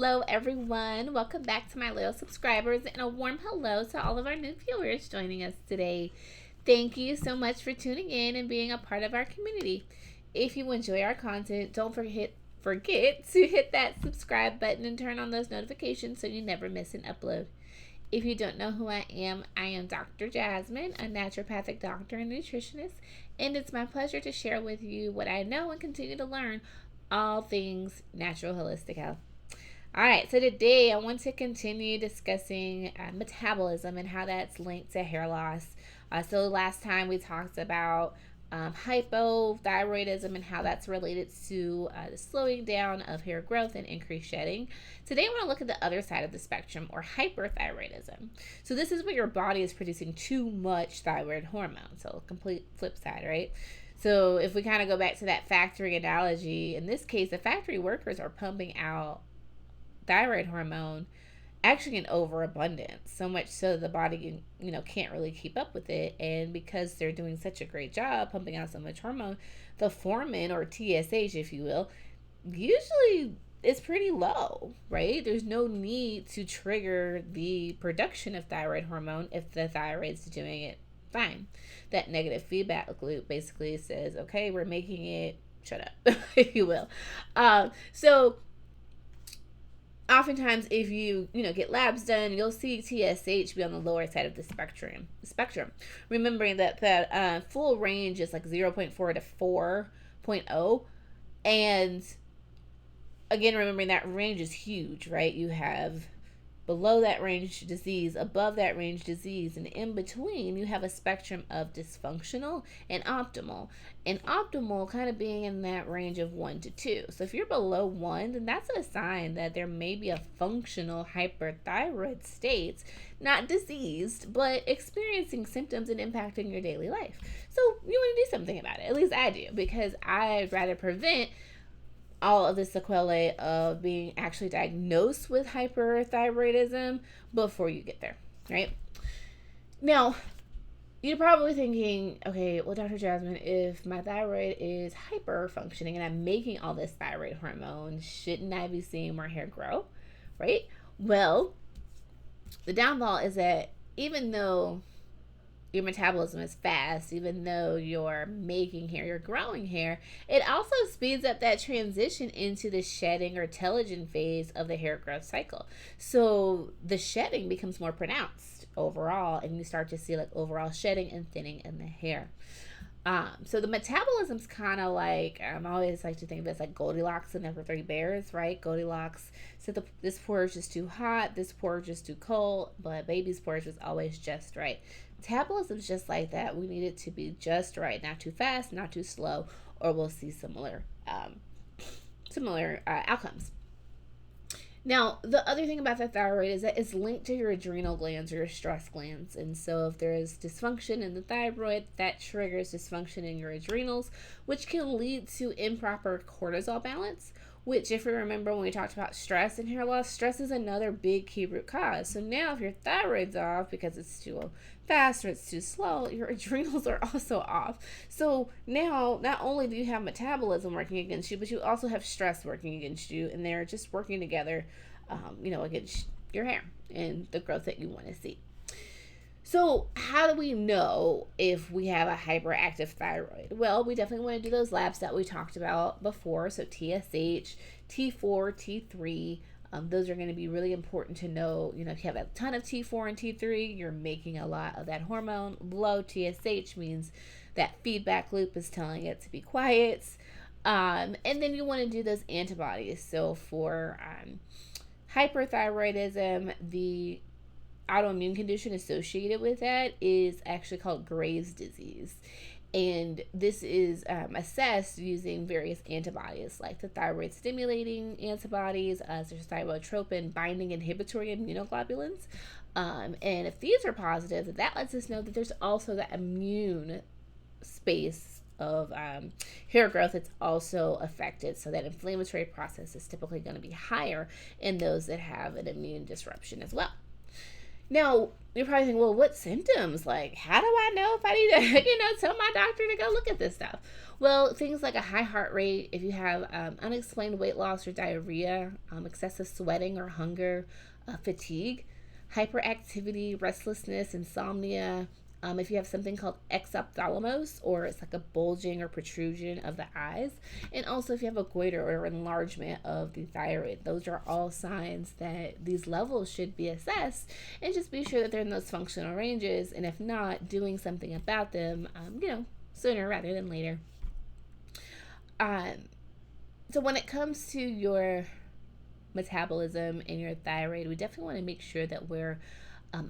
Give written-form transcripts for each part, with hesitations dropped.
Hello everyone, welcome back to my loyal subscribers, and a warm hello to all of our new viewers joining us today. Thank you so much for tuning in and being a part of our community. If you enjoy our content, don't forget to hit that subscribe button and turn on those notifications so you never miss an upload. If you don't know who I am Dr. Jasmine, a naturopathic doctor and nutritionist, and it's my pleasure to share with you what I know and continue to learn, all things natural holistic health. All right, so today I want to continue discussing metabolism and how that's linked to hair loss. So last time we talked about hypothyroidism and how that's related to the slowing down of hair growth and increased shedding. Today I want to look at the other side of the spectrum, or hyperthyroidism. So this is where your body is producing too much thyroid hormone. So complete flip side, right? So if we kind of go back to that factory analogy, in this case, the factory workers are pumping out thyroid hormone actually in overabundance, so much so the body can't really keep up with it. And because they're doing such a great job pumping out so much hormone, the foreman, or TSH if you will, usually is pretty low, right? There's no need to trigger the production of thyroid hormone if the thyroid's doing it fine. That negative feedback loop basically says, okay, we're making it shut up if you will. So oftentimes, if you get labs done, you'll see TSH be on the lower side of the spectrum. Remembering that that full range is like 0.4 to 4.0, and again, remembering that range is huge, right? You have below that range disease, above that range disease, and in between you have a spectrum of dysfunctional and optimal. And optimal kind of being in that range of 1 to 2. So if you're below 1, then that's a sign that there may be a functional hyperthyroid state, not diseased, but experiencing symptoms and impacting your daily life. So you want to do something about it. At least I do, because I'd rather prevent all of the sequelae of being actually diagnosed with hyperthyroidism before you get there, right? Now, you're probably thinking, okay, well, Dr. Jasmine, if my thyroid is hyper functioning and I'm making all this thyroid hormone, shouldn't I be seeing more hair grow, right? Well, the downfall is that even though your metabolism is fast, even though you're making hair, you're growing hair, it also speeds up that transition into the shedding or telogen phase of the hair growth cycle. So the shedding becomes more pronounced overall, and you start to see like overall shedding and thinning in the hair. So the metabolism's kind of like, I always like to think of it as like Goldilocks and the 3 bears, right? Goldilocks said this porridge is too hot, this porridge is too cold, but baby's porridge was always just right. Metabolism is just like that. We need it to be just right, not too fast, not too slow, or we'll see similar outcomes. Now, the other thing about the thyroid is that it's linked to your adrenal glands or your stress glands. And so if there is dysfunction in the thyroid, that triggers dysfunction in your adrenals, which can lead to improper cortisol balance, which, if you remember when we talked about stress and hair loss, stress is another big key root cause. So now if your thyroid's off because it's too fast or it's too slow, your adrenals are also off. So now not only do you have metabolism working against you, but you also have stress working against you, and they're just working together, against your hair and the growth that you want to see. So how do we know if we have a hyperactive thyroid? Well, we definitely want to do those labs that we talked about before. So TSH, T4, T3, those are going to be really important to know. If you have a ton of T4 and T3, you're making a lot of that hormone. Low TSH means that feedback loop is telling it to be quiet. And then you want to do those antibodies. So for hyperthyroidism, the autoimmune condition associated with that is actually called Graves' disease. And this is assessed using various antibodies, like the thyroid stimulating antibodies, there's thyrotropin binding inhibitory immunoglobulins. And if these are positive, that lets us know that there's also the immune space of hair growth that's also affected. So that inflammatory process is typically going to be higher in those that have an immune disruption as well. Now, you're probably thinking, well, what symptoms? Like, how do I know if I need to, tell my doctor to go look at this stuff? Well, things like a high heart rate, if you have unexplained weight loss or diarrhea, excessive sweating or hunger, fatigue, hyperactivity, restlessness, insomnia. If you have something called exophthalmos, or it's like a bulging or protrusion of the eyes, and also if you have a goiter or enlargement of the thyroid, those are all signs that these levels should be assessed, and just be sure that they're in those functional ranges, and if not, doing something about them, sooner rather than later. So when it comes to your metabolism and your thyroid, we definitely want to make sure that we're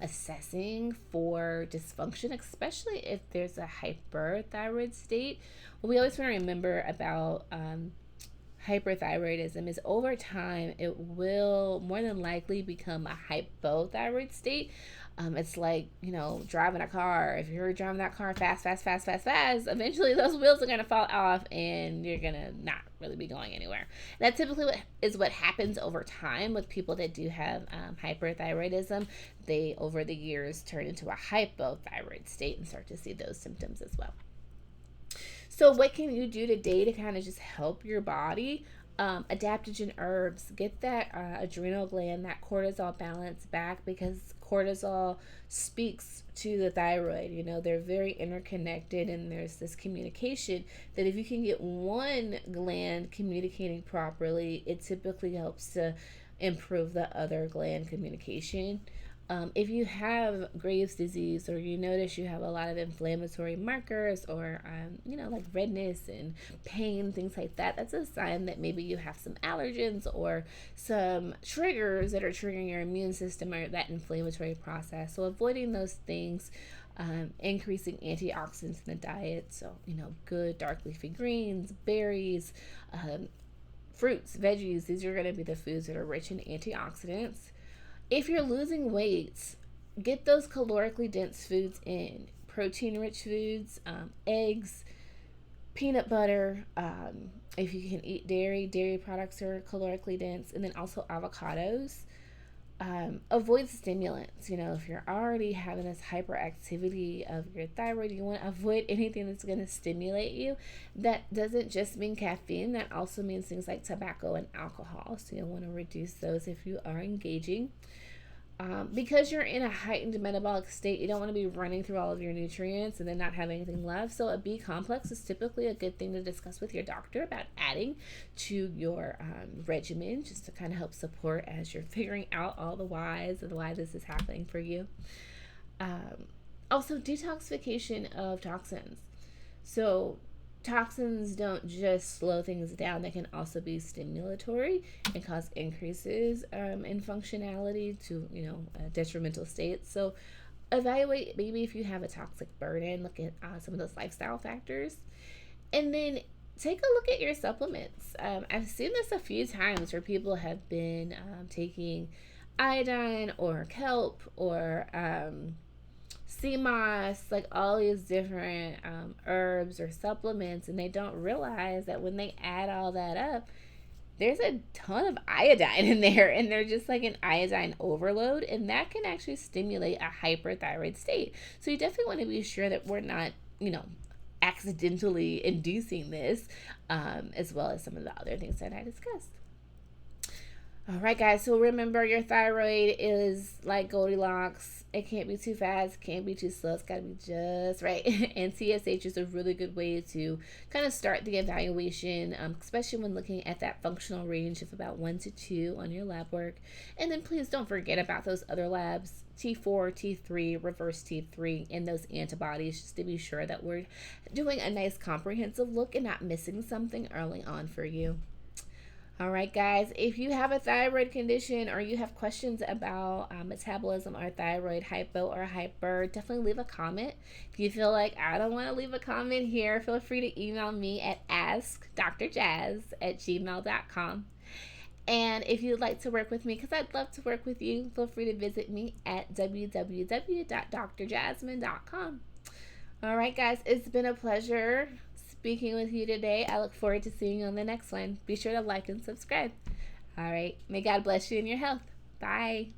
assessing for dysfunction, especially if there's a hyperthyroid state. What we always want to remember about hyperthyroidism is over time it will more than likely become a hypothyroid state. It's like, driving a car. If you're driving that car fast, eventually those wheels are going to fall off and you're going to not really be going anywhere. That typically is what happens over time with people that do have hyperthyroidism. They, over the years, turn into a hypothyroid state and start to see those symptoms as well. So what can you do today to kind of just help your body? Adaptogen herbs, get that adrenal gland, that cortisol balance back, because cortisol speaks to the thyroid. They're very interconnected, and there's this communication that if you can get one gland communicating properly, it typically helps to improve the other gland communication. If you have Graves' disease, or you notice you have a lot of inflammatory markers, or like redness and pain, things like that, that's a sign that maybe you have some allergens or some triggers that are triggering your immune system or that inflammatory process. So avoiding those things, increasing antioxidants in the diet. So good dark leafy greens, berries, fruits, veggies. These are going to be the foods that are rich in antioxidants. If you're losing weight, get those calorically dense foods in. Protein-rich foods, eggs, peanut butter. If you can eat dairy products are calorically dense. And then also avocados. Avoid stimulants. If you're already having this hyperactivity of your thyroid, you want to avoid anything that's going to stimulate you. That doesn't just mean caffeine. That also means things like tobacco and alcohol. So you'll want to reduce those if you are engaging. Because you're in a heightened metabolic state, you don't want to be running through all of your nutrients and then not have anything left. So a B complex is typically a good thing to discuss with your doctor about adding to your regimen, just to kind of help support as you're figuring out all the whys and why this is happening for you. Also, detoxification of toxins. So toxins don't just slow things down, they can also be stimulatory and cause increases in functionality to detrimental states. So evaluate maybe if you have a toxic burden, look at some of those lifestyle factors, and then take a look at your supplements. I've seen this a few times where people have been taking iodine or kelp or sea moss, like all these different herbs or supplements, and they don't realize that when they add all that up, there's a ton of iodine in there, and they're just like an iodine overload, and that can actually stimulate a hyperthyroid state. So you definitely want to be sure that we're not, accidentally inducing this, as well as some of the other things that I discussed. All right, guys, so remember, your thyroid is like Goldilocks. It can't be too fast, can't be too slow. It's got to be just right. And TSH is a really good way to kind of start the evaluation, especially when looking at that functional range of about 1 to 2 on your lab work. And then please don't forget about those other labs, T4, T3, reverse T3, and those antibodies, just to be sure that we're doing a nice comprehensive look and not missing something early on for you. All right, guys, if you have a thyroid condition or you have questions about metabolism or thyroid, hypo or hyper, definitely leave a comment. If you feel like I don't want to leave a comment here, feel free to email me at askdrjazz@gmail.com. And if you'd like to work with me, because I'd love to work with you, feel free to visit me at www.drjasmine.com. All right, guys, it's been a pleasure speaking with you today. I look forward to seeing you on the next one. Be sure to like and subscribe. All right. May God bless you in your health. Bye.